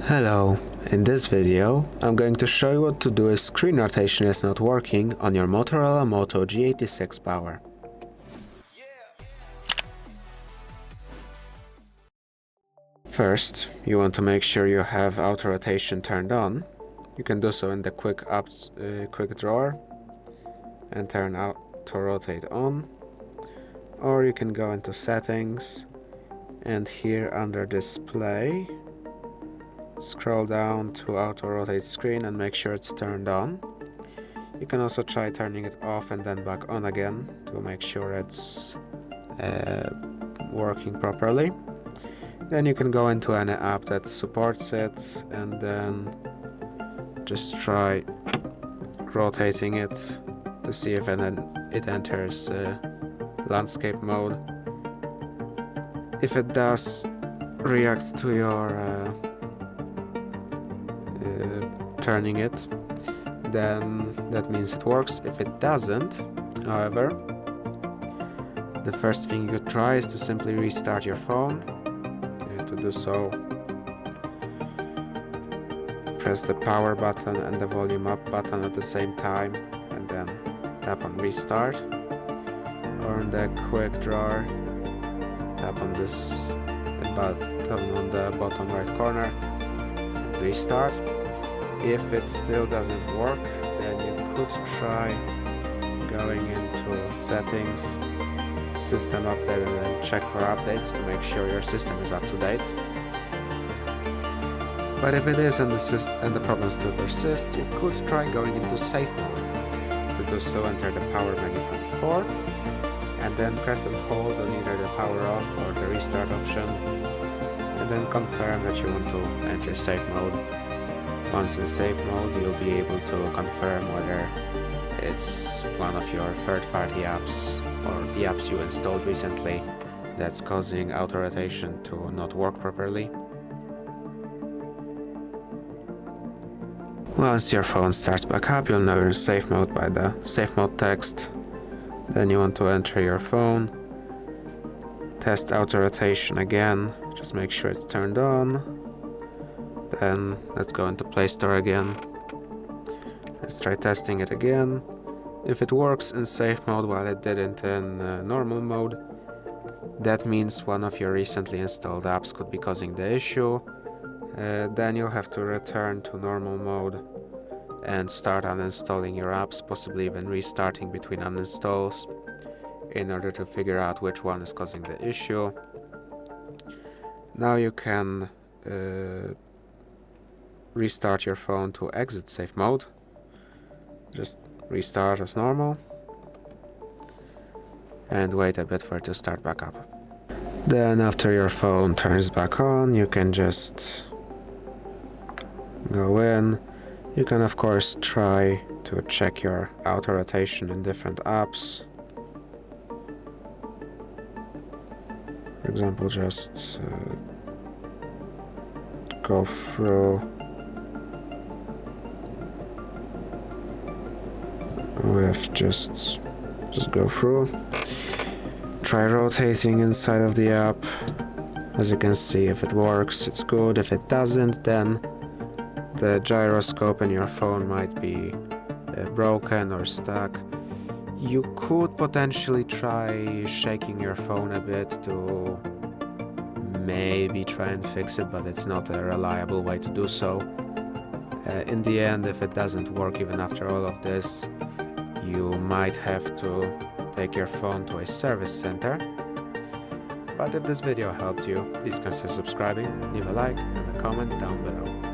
Hello, in this video I'm going to show you what to do if screen rotation is not working on your Motorola Moto G86 Power. First, you want to make sure you have auto rotation turned on. You can do so in the quick drawer and turn auto rotate on, or you can go into settings and here under display scroll down to auto rotate screen and make sure it's turned on. You can also try turning it off and then back on again to make sure it's working properly. Then you can go into any app that supports it and then just try rotating it to see if it enters landscape mode. If it does react to your turning it, then that means it works. If it doesn't, however, the first thing you could try is to simply restart your phone. To do so, press the power button and the volume up button at the same time and then tap on restart, or in the quick drawer tap on this button on the bottom right corner and restart. If it still doesn't work, then you could try going into settings, system update, and then check for updates to make sure your system is up to date. But if it is and the problem still persists, you could try going into safe mode. To do so, enter the power menu from before and then press and hold on either the power off or the restart option and then confirm that you want to enter safe mode. Once in safe mode, you'll be able to confirm whether it's one of your third-party apps or the apps you installed recently that's causing auto rotation to not work properly. Once your phone starts back up, you'll know you're in safe mode by the safe mode text. Then you want to enter your phone, test auto rotation again, just make sure it's turned on. Then let's go into Play Store again. Let's try testing it again. If it works in safe mode while it didn't in normal mode, that means one of your recently installed apps could be causing the issue. Then you'll have to return to normal mode and start uninstalling your apps, possibly even restarting between uninstalls in order to figure out which one is causing the issue. Now you can restart your phone to exit safe mode. Just restart as normal and wait a bit for it to start back up. Then after your phone turns back on, you can just go in. You can of course try to check your auto rotation in different apps. For example, just go through with just go through, try rotating inside of the app. As you can see, if it works, it's good. If it doesn't, then the gyroscope in your phone might be broken or stuck. You could potentially try shaking your phone a bit to maybe try and fix it, but it's not a reliable way to do so. In the end, if it doesn't work even after all of this, you might have to take your phone to a service center. But if this video helped you, please consider subscribing, leave a like and a comment down below.